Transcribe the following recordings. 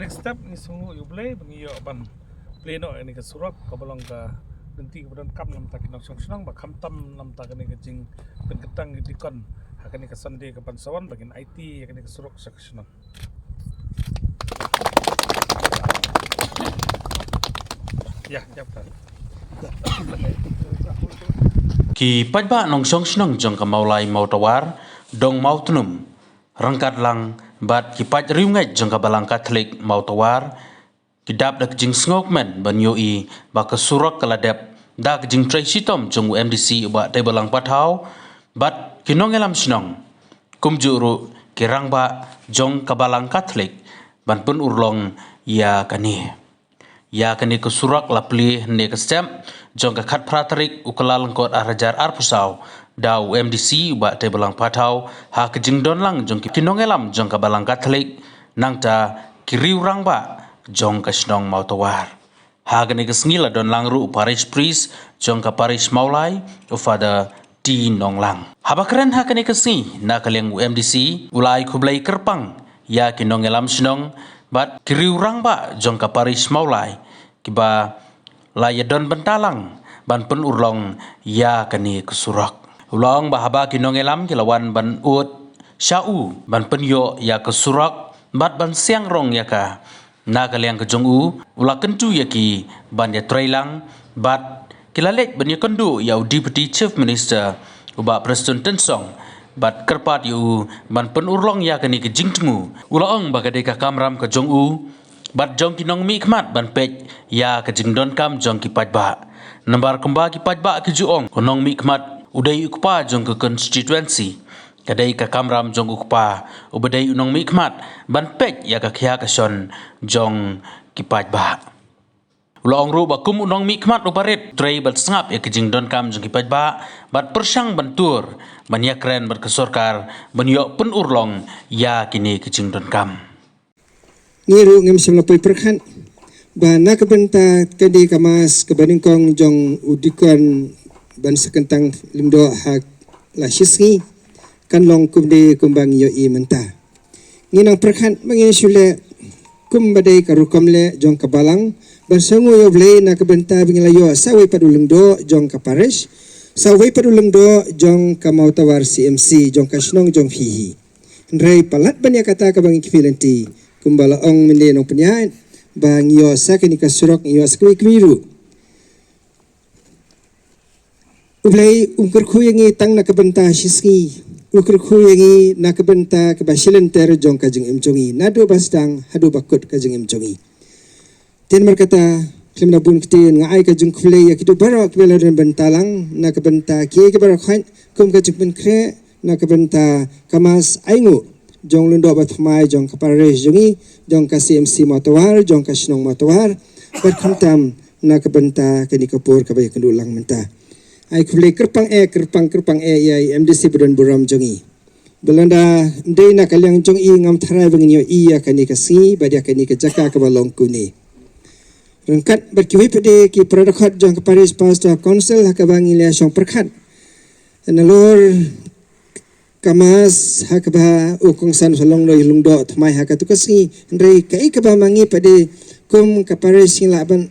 next step ni sungu yuble bangi yo ban pleno ini ke surak kabalong ka nanti kemudian kam nam tak kinong song ba kam tam nam tak ni ke jing penketang di kon hakani ke sande ke pansawan bagin IT hakani ke surak seksyon ya kan Ki pajba nong song snong jong ka maulai mau tawar dong mau tunum rangkat lang bat ki paj riu ngai jong ka balang Katolik mau tawar ki dap dak jing ngok men ban yo I ba ka surak kala dep dak jing trai sitom jong MDC ba te balang pathau bat ki nong elam snong kum juru ki rang ba jong ka balang Katolik ban pun urlong ya kani ke surak lapli ne ke stem jong ka khat pratarik ukalal kot arajar arpusau dau MDC ba te balang patau ha ke jing don lang jong ki kinongelam jong ka balang Katolik nang ta kiriu rang ba jong ka snong mau tawar ha gani ke sngila don lang ru parish priest jong ka parish maulai u father T nong lang haba keren ha kani ke sni na kaleng MDC ulai kublai kerpang ya kinongelam snong bat kiriu rang ba jong ka parish maulai kiba layadon bentalang ban pun urlong ya kani kesurak ulong bahaba kinongelam kilawan ban ut syau ban pun yo ya kesurak bat ban siang rong ya ka na kaliang ke jongu ula kentu ya ki ban ya trailang bat kilalek ban ya kendu ya deputy chief minister uba preston tensong bat kerpat yu ban pun urlong ya kani ke jingtengu ulong bagade ka kamram ke jongu bat jong kinong mi khmat ban pej ya ke jingdon kam jong ki pajba nambar kemba ki pajba ki juong konong mi khmat udai ukpa jong ke constituency kadai ka kamram jong ukpa ubadai unong mi khmat ban pej ya ka khya ka son jong ki pajba ulong ru ba kum unong mi khmat uparet trei bat sngap ya ke jingdon kam jong ki pajba bat persang bantur ban ya kren bat ke sorkar ban yo pun urlong ya kini ke jingdon kam ngiru ngam semlapoi perkhan ba na kabenta kadi kamas kabaningkong jong udikon ban sekentang limdo hak la shisngi kan long kumde kumbang yo I menta nginang perkhan mangin sule kumbadai karukomle jong kabalang ban sangu yo ble na kabenta bingla yo sawi padulungdo jong kaparish sawi padulungdo jong kamautawar CMC jong kasnong jong fihi ndrei palat banya kata kabang ikifilenti kumbala ong mende nong penyain bang yo sakini kasurok yo sakwi kwiru ulai umkur kuyengi tang na kabenta shisngi umkur kuyengi na kabenta kabasilen ter jong kajeng emjongi nado basdang hadu bakut kajeng emjongi ten markata klimna bun ktin ngai kajeng kulei ya kitu barok bela den bentalang na kabenta kie ke barok khan kum kajeng ben kre na kabenta kamas aingu jong lundo batmai jong kaparish jongi jong ka CMC matawar jong ka snong matawar bat khamtam na kabenta kani kapur kabay kandulang menta ai kule kerpang e ya MDC budan buram jongi belanda ndai na kalyang jong I ngam tharai bangin yo iya kani ka si badia kani ka jaka ka balong kuni rangkat bat kiwi pede ki pradakhat jong kaparish pastor council hakabang ile song perkhat nalor kamas hakba ukong san solong do ilung do thmai hakatu kasi ndrei kai kaba mangi pade kum kapare sing laban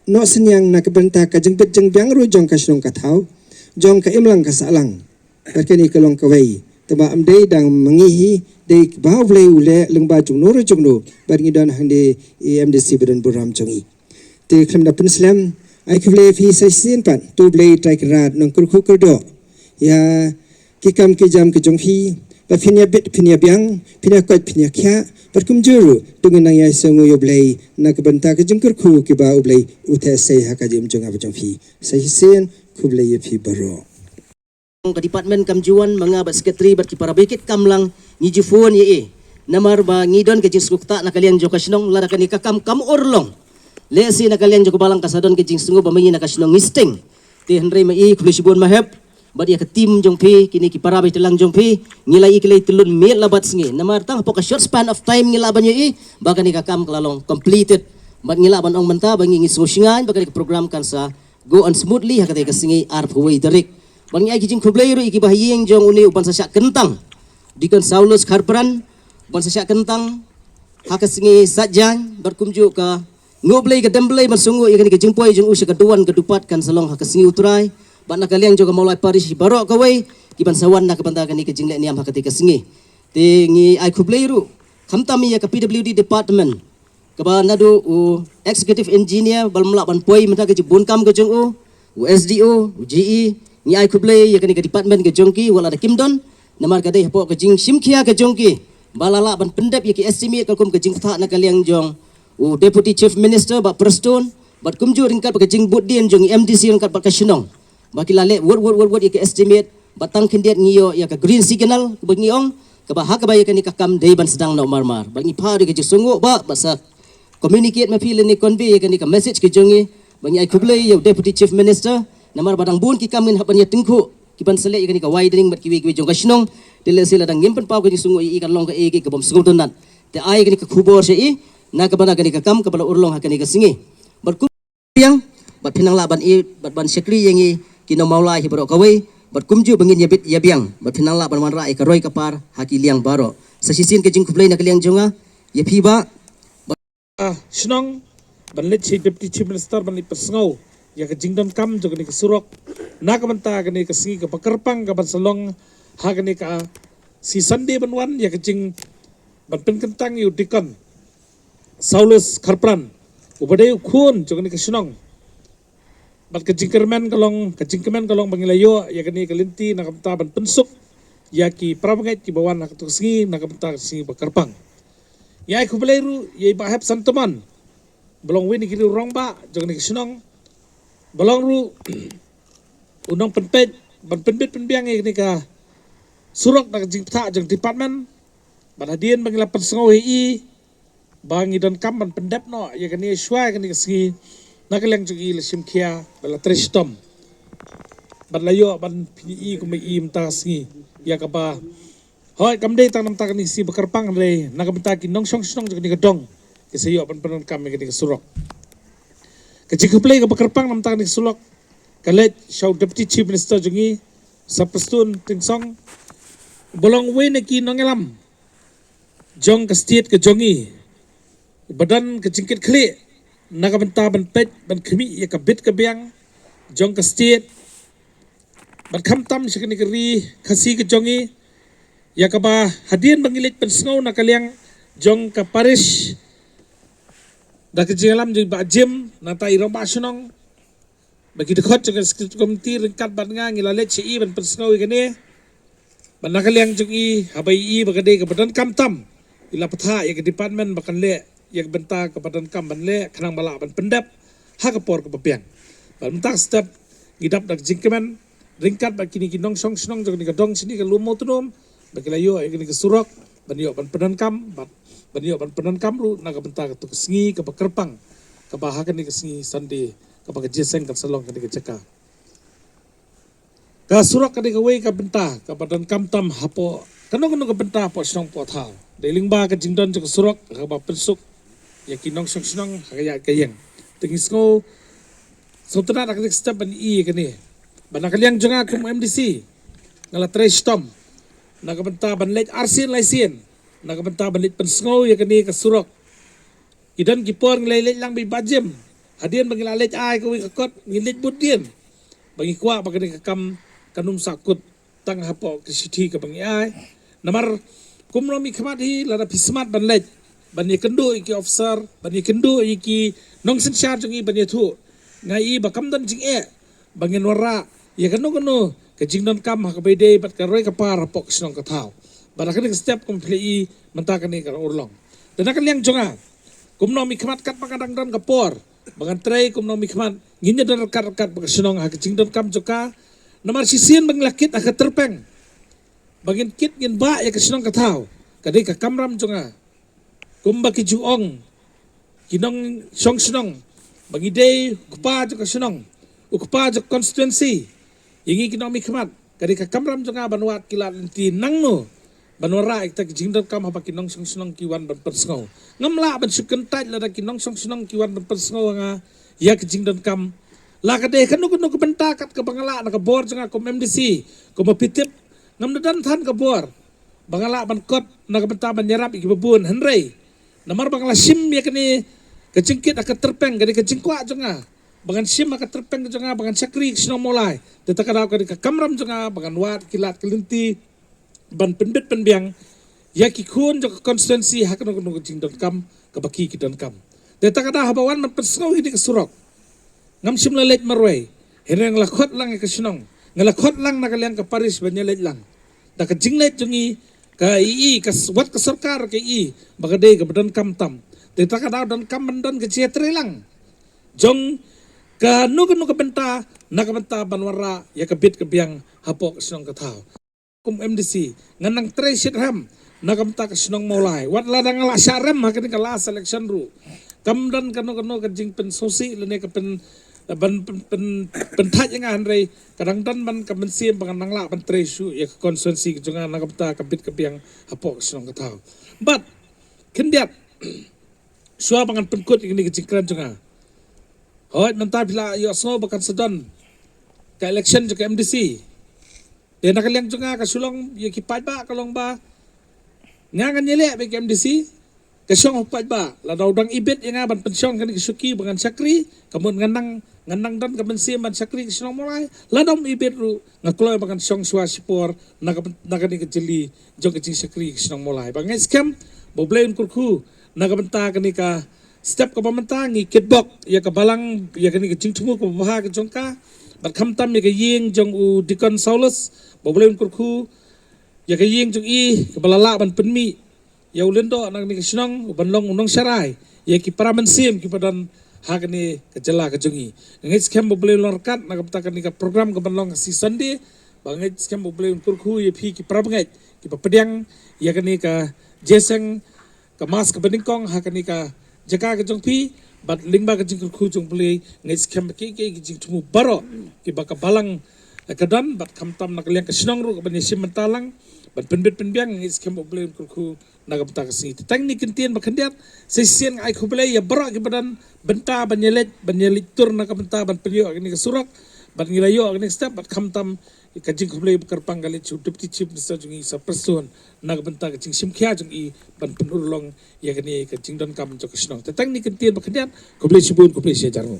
no senyang na kabenta ka jengbet jeng biang ru jong ka snong ka thau jong ka imlang ka salang perkeni kalong kawai taba amdei dang mangihi dei baw vlei ule lengba jung no ru jung no barngi don hande MDC bedan buram jongi te khamda penslam ai khle fi sasin pan tu blei trai krat nong kur khu do ya kikam ke jam ke jonghi ba phinia bit phinia biang phinia kot phinia kya perkum juru dengan nang ya sengu yo blai na ke benta ke jengkur khu ke ba blai uthe sei ha ka jim jong ab jonghi sei sen khu blai ye phi baro ke department kamjuan manga ba secretary bat ki para bekit kamlang ni jufon ye namar ba ngidon ke jinsukta na kalian jo kasnong lara kani kakam kam orlong lesi na kalian jo balang kasadon ke jinsungo ba mangi na kasnong ngisting ti henry mai kulisibon mahep badia ke tim jong phi kini ki para telang jong phi ngilai ikilai tulun mel labat sngi namar tang poka short span of time ngila ban yi baga ni kakam kalalong completed bat ngila ban ong menta bangi ngi sosingan baga ni program kan sa go on smoothly hakate ka sngi ar phoi darik bangi ai kijing khublai ru iki bahiyeng jong uni upan sa kentang dikon Saulus Kharpran upan sa kentang hakasingi sajang berkumju ka ngoblay ka demblay masungu ikan ka jingpoy jung usya kaduan kadupat kan salong hakasingi utray bat nakaliang juga maulai paris barok kawai kiban sawan nak kebantakan ni ka jingle niam hakatika singi tingi ai kublay ru kamtami ya ka PWD department kaba nadu executive engineer balmla ban poi menta ka jibun kam ka jung SDO GE ni ai kublay ya ka department ka jongki wala da kimdon namar ka dei hapo ka jing simkhia ka jongki balala ban pendap ya ki estimate kalkum ka jing tha nakaliang jong deputy chief minister ba preston bat kumju ringkat ba ka jing budin jong MDC ringkat ba ka shinong baki lale word ya ki estimate batang kendiat ngiyo ya ka green signal ba ngiong ka ba hak ba ya ka ni kakam dei ban sedang no marmar ba ngi pa de ka sungu ba basa communicate ma feel ni convey ya ka ni ka message ke jongi ba ngi ai kublay ya deputy chief minister namar badang bun ki kamin hapan ya tengku kiban sele ya ka ni ka widening bat kiwi jong ka shinong dile sila dang ngimpen pau ka sungu ikan long ka egi ka bom sungu tonat te ai ka ni ka khubor se i na ka bana ka ni ka kam ka bala urlong ha ka ni ka singi bat ku yang bat pinang laban i bat ban sekri yang i kino maulai hi baro kawai bat kumju bangin yabit yabiang bat pinang laban man rai ka roi ka par haki liang baro sa sisin ka jing kublay na ka liang jonga ya phiba Shnong banlit si deputy chief minister banlit persngau ya ka jingdon kam jo ka ni ka surok na ka banta ka ni ka singi ka pakarpang ka ban salong hagani ka si Sunday banwan ya kecing ban penkentang yu dikon Saulus Karpran ubade khun jogani ka sunong bat kecing kermen kalong bangilayo ya kani kalinti nakamta ban pensuk ya ki prabangai ki bawan nak tusingi nakamta singi bakarpang ya ku beleiru ya bahap santaman belong wini kiri rong ba jogani ka sunong belong ru unong penpet ban penbit penbiang ya kani ka surok nak jing tha jeng department banadien bangila persengau hi bangi dan kamban pendep no ya kani shwai kani kasi nakaleng jugi le simkhia bala tristom balayo ban pi ko mai im ta singi ya ka ba hoi kamde tang nam ta kani si bakarpang re nakabenta ki nong song song jeng ni kadong kisayo ban panan kam kani surok kajikuplay ka bakarpang nam ta kani sulok kalet show deputy chief minister jungi sa pastun tingsong bolong we na ki nongelam jong ka state ka jongi badan ka jingkit khle nakabenta ban pet ban khmi ya ka bit ka biang jong ka state ban khamtam sikani kri khasi ka jongi ya ka ba hadien bangilit pensngau nakaliang jong ka parish da ka jingalam jing ba jim na tai ro ba sunong bagi dekhot jong ka komiti ringkat ban nga ngilalet ci ban pensngau ikani banakaliang jungi habai i bagade ke badan kamtam ila patha ya ke department bakan le ya ke benta ke badan kam ban le khanang bala ban pendap ha ke por ke bapiang ban mentak step gidap dak jingkemen ringkat bakini kinong song snong jog ni ka dong sini ke lumo tunom bakilayo ya ke surok ban yo ban pedan kam ban yo ban pedan kam ru na ke benta ke tu singi ke bakerpang ke bahakan ni ke singi sande ke bag jeseng ke salong ke ceka ka surak ka ka wei ka benta ka badan kamtam hapo kanong ka benta po snong po thao deling ba ka jingdon ka surak ka ba pensuk ya kinong snong kaya kayeng tingis ko so tana ka step ban i ka ni banakaliang jonga kum MDC ngala tres tom nakabenta ban let arsin laisen nakabenta ban let pensngo ya ka ni ka surak idan kipor ngilet lang bi bajem hadian bangilalet ai ka wi ka kot ngilit budien bangi kwa ba ka ni ka kam kanum sakut tang hapo kisiti ka bangi ai namar kumro mi khamat hi lada pismat ban let ban ye kendo iki officer ban ye kendo iki nong sin charge ngi ban ye thu ngai ba kam dan jing e bangin wara ya kendo ke jing don kam ha ka bede bat ka roi ka par hapo kisnong ka thau bara ka step complete menta ka ni ka urlong dan ka liang jonga kumno mi khamat kat pakadang dan ka por bangan tray kumno mi khamat nginya dan kat ba kisnong ha ka jing don kam joka namar sisian bang lakit aka terpeng bagin kit ngin ba ya kasinong kataw kadai ka kamram jonga kumba ki juong kinong song sinong bagi day kupa jo kasinong ukpa jo constituency ingi kinomi khamat kadai ka kamram jonga banwat kilan ti nangno banwara ikta jingdon kam hapa kinong song sinong kiwan ban persngau ngamla ban sukan taj la kinong song sinong kiwan ban persngau nga ya ka jingdon kam lakade kanu ke benta kat ke bangala na ke bor janga kom MDC kom pitip ngam dan than ke bor bangala ban kot na ke benta ban nyarap iki bebun henrei Namar bang la sim ya kini kecingkit akan terpeng kini kecingkwa jonga. Bangan sim akan terpeng jonga bangan sakri sinong mulai. Tetaka daw kini kamram jonga bangan wat kilat kelinti ban penbit penbiang ya ki kun jok konstituensi hakan nung kecing don kam kabaki ki don kam. Tetaka daw habawan man pesau ini kesurok. Ngam sim lalet marway. Hirang lakot lang ke sinong. Ngalakot lang nakaliang ke Paris banyalet lang. Da ka jinglet jongi ka ii ka wat ka sarkar ka ii bagade ka badan kam tam. Tetaka daw don kam bandan ke cetre lang. Jong ka nuga benta nakabenta banwara ya kabit ka biang hapok sinong katao. Kum MDC nganang tresit ham nakabenta ka sinong maulay. Wat ladang ala syarem hakin ka la selection ru. Kamdan kano ka jing pen sosi lene ka pen pentat yang andre kadang-kadang man kemensian penganang la pentresu ya konsensi kejongan nakapta kabit kebiang apok senong ketau. But kendiat suah pangan penkut ini kecingkran jonga. Hoy mentah bila yo so bakan sedon ke election ke MDC. Dia nak liang jonga ka sulong ya kipat ba kalong ba ngangan nyelek be MDC. Kesyong hupat ba la daudang ibet yang ban pensyong kan kisuki bangan sakri kamun nganang dan kemensian ban sakri kesyong mulai la dom ibet ru ngakloy bangan syong swa sipor nakani kejeli jong kecing sakri kesyong mulai bangai scam bobleun kurku nakabenta kani ka step ka pamenta ngi kitbok ya ka balang ya kani kecing tumu ko baha ke jongka bat khamtam ya ka ying jong u dikon saulus bobleun kurku ya ka ying jong i ka balala ban penmi ya ulendo nang ni kesenong banlong unong sarai ya ki paraman sim ki padan hak ni kejela kejongi ngit skem boleh lorkat nak petakan ni program ke banlong si sandi bangit skem boleh kurku ya pi ki parabangai ki papediang ya kani ka jeseng ka mas ka beningkong hak ni ka jaka kejong pi bat lingba kejing kurku jong boleh ngit skem ki jing tumu baro ki baka balang kadan bat kamtam nak liang kesenong ru ka banyesim mentalang ban penbit penbiang ngis kem boleh kurku naga beta kasi teknik kentian bakendiat sesian ai kubele ya berak ke badan benta banyelit tur naga benta ban penyo ini kesurak ban ngilayo ini step bat kamtam kajing kubele berpang kali cukup cip nisa jungi sa person naga benta kajing simkia jungi ban penurlong ya kini kajing don kam jok senong teknik kentian bakendiat kubele sibun kubele sejarno